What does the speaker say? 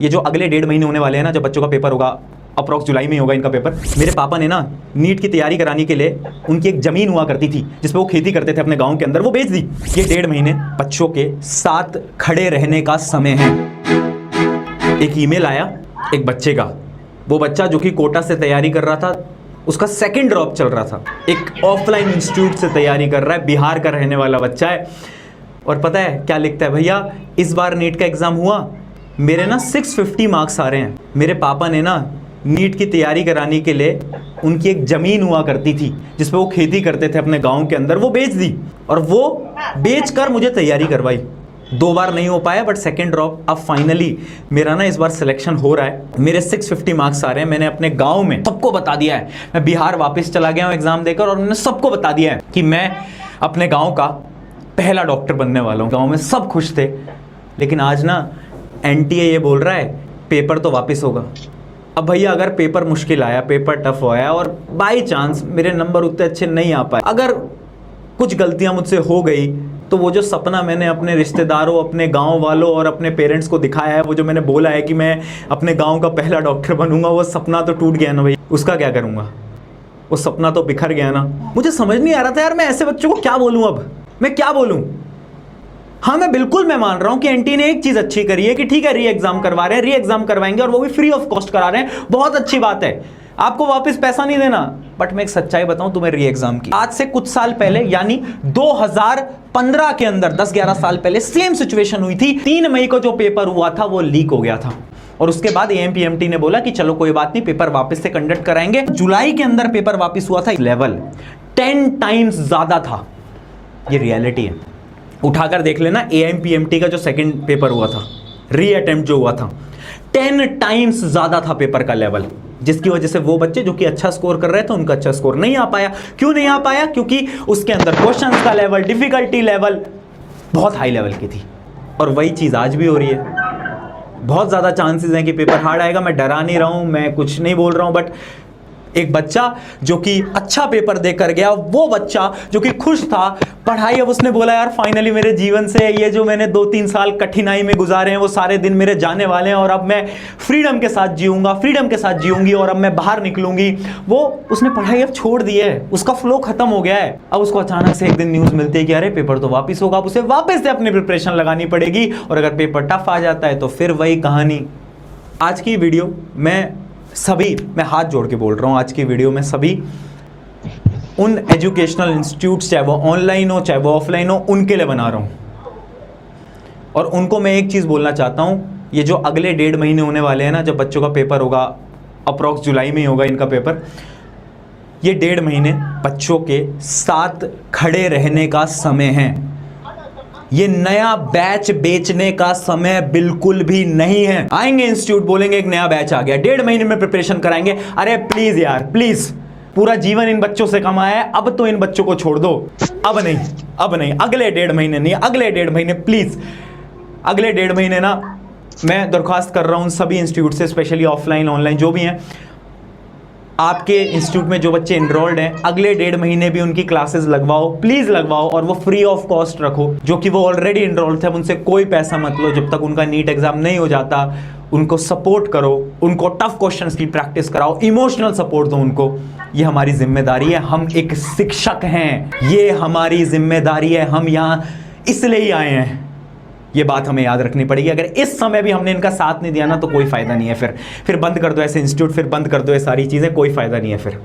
ये जो अगले 1.5 महीने होने वाले हैं ना, जब बच्चों का पेपर होगा, अप्रॉक्स जुलाई में होगा इनका पेपर। मेरे पापा ने ना नीट की तैयारी कराने के लिए उनकी एक जमीन हुआ करती थी जिसपे वो खेती करते थे अपने गांव के अंदर, वो बेच दी। ये 1.5 महीने बच्चों के साथ खड़े रहने का समय है। एक ईमेल आया एक बच्चे का, वो बच्चा जो कि कोटा से तैयारी कर रहा था, उसका सेकंड ड्रॉप चल रहा था, एक ऑफलाइन इंस्टीट्यूट से तैयारी कर रहा है, बिहार का रहने वाला बच्चा है। और पता है क्या लिखता है, भैया इस बार नीट का एग्जाम हुआ, मेरे ना 650 मार्क्स आ रहे हैं। मेरे पापा ने ना नीट की तैयारी कराने के लिए उनकी एक ज़मीन हुआ करती थी जिसपे वो खेती करते थे अपने गांव के अंदर, वो बेच दी और वो बेचकर मुझे तैयारी करवाई। 2 बार नहीं हो पाया बट सेकंड ड्रॉप। अब फाइनली मेरा ना इस बार सिलेक्शन हो रहा है, मेरे 650 मार्क्स आ रहे हैं। मैंने अपने गांव में सबको बता दिया है, मैं बिहार वापस चला गया हूँ एग्जाम देकर, और मैंने सबको बता दिया है कि मैं अपने गाँव का पहला डॉक्टर बनने वाला हूँ। गाँव में सब खुश थे, लेकिन आज ना NTA ये बोल रहा है पेपर तो वापस होगा। अब भैया अगर पेपर मुश्किल आया, पेपर टफ आया और बाई चांस मेरे नंबर उतने अच्छे नहीं आ पाए, अगर कुछ गलतियां मुझसे हो गई, तो वो जो सपना मैंने अपने रिश्तेदारों, अपने गांव वालों और अपने पेरेंट्स को दिखाया है, वो जो मैंने बोला है कि मैं अपने गांव का पहला डॉक्टर बनूंगा, वो सपना तो टूट गया ना भैया। उसका क्या करूंगा, वो सपना तो बिखर गया ना। मुझे समझ नहीं आ रहा था यार मैं ऐसे बच्चों को क्या बोलूँ, अब मैं क्या बोलूँ। हाँ मैं मान रहा हूं कि NTA ने एक चीज अच्छी करी है कि ठीक है री एग्जाम करवा रहे हैं, री एग्जाम करवाएंगे और वो भी फ्री ऑफ कॉस्ट करा रहे हैं, बहुत अच्छी बात है, आपको वापस पैसा नहीं देना। बट मैं एक सच्चाई बताऊं तुम्हें, री एग्जाम की आज से कुछ साल पहले यानी 2015 के अंदर 10-11 साल पहले सेम सिचुएशन हुई थी। 3 मई को जो पेपर हुआ था वो लीक हो गया था और उसके बाद AMPMT ने बोला कि चलो कोई बात नहीं, पेपर वापस से कंडक्ट कराएंगे। जुलाई के अंदर पेपर वापस हुआ था, लेवल 10 टाइम्स ज्यादा था। ये रियलिटी है, उठाकर देख लेना। AMPMT का जो सेकंड पेपर हुआ था, री अटेम्प्ट जो हुआ था, 10 टाइम्स ज्यादा था पेपर का लेवल, जिसकी वजह से वो बच्चे जो कि अच्छा स्कोर कर रहे थे उनका अच्छा स्कोर नहीं आ पाया। क्यों नहीं आ पाया? क्योंकि उसके अंदर क्वेश्चंस का लेवल, डिफिकल्टी लेवल बहुत हाई लेवल की थी। और वही चीज आज भी हो रही है। बहुत ज्यादा चांसेस हैं कि पेपर हार्ड आएगा। मैं डरा नहीं रहा हूं, मैं कुछ नहीं बोल रहा हूं, बट एक बच्चा जो कि अच्छा पेपर देकर गया, वो बच्चा जो कि खुश था, पढ़ाई, अब उसने बोला यार फाइनली मेरे जीवन से ये जो मैंने 2-3 साल कठिनाई में गुजारे हैं वो सारे दिन मेरे जाने वाले हैं और अब मैं फ्रीडम के साथ जीऊंगा, फ्रीडम के साथ जीऊंगी और अब मैं बाहर निकलूंगी। वो उसने पढ़ाई अब छोड़ दी है, उसका फ्लो खत्म हो गया है। अब उसको अचानक से एक दिन न्यूज मिलती है कि अरे पेपर तो वापस होगा, अब उसे वापस से अपनी प्रिपरेशन लगानी पड़ेगी और अगर पेपर टफ आ जाता है तो फिर वही कहानी। आज की वीडियो मैं हाथ जोड़ के बोल रहा हूँ, आज की वीडियो में सभी उन एजुकेशनल इंस्टीट्यूट्स, चाहे वो ऑनलाइन हो चाहे वो ऑफलाइन हो, उनके लिए बना रहा हूँ। और उनको मैं एक चीज़ बोलना चाहता हूँ, ये जो अगले 1.5 महीने होने वाले हैं ना, जब बच्चों का पेपर होगा, अप्रॉक्स जुलाई में ही होगा इनका पेपर, ये 1.5 महीने बच्चों के साथ खड़े रहने का समय है। ये नया बैच बेचने का समय बिल्कुल भी नहीं है। आएंगे इंस्टीट्यूट, बोलेंगे एक नया बैच आ गया, 1.5 महीने में प्रिपरेशन कराएंगे। अरे प्लीज यार प्लीज, पूरा जीवन इन बच्चों से कमाया है, अब तो इन बच्चों को छोड़ दो। अब नहीं, अगले 1.5 महीने नहीं, अगले 1.5 महीने प्लीज, अगले 1.5 महीने ना मैं दरख्वास्त कर रहा हूं सभी इंस्टीट्यूट से, स्पेशली ऑफलाइन ऑनलाइन जो भी हैं, आपके इंस्टीट्यूट में जो बच्चे इनरोल्ड हैं, अगले 1.5 महीने भी उनकी क्लासेस लगवाओ, प्लीज लगवाओ, और वो फ्री ऑफ कॉस्ट रखो। जो कि वो ऑलरेडी इनरोल्ड थे, अब उनसे कोई पैसा मत लो जब तक उनका नीट एग्जाम नहीं हो जाता। उनको सपोर्ट करो, उनको टफ क्वेश्चंस की प्रैक्टिस कराओ, इमोशनल सपोर्ट दो उनको। ये हमारी जिम्मेदारी है, हम एक शिक्षक हैं, ये हमारी जिम्मेदारी है, हम यहाँ इसलिए ही आए हैं। ये बात हमें याद रखनी पड़ेगी। अगर इस समय भी हमने इनका साथ नहीं दिया ना तो कोई फायदा नहीं है। फिर बंद कर दो ऐसे इंस्टीट्यूट, फिर बंद कर दो ये सारी चीजें, कोई फायदा नहीं है फिर।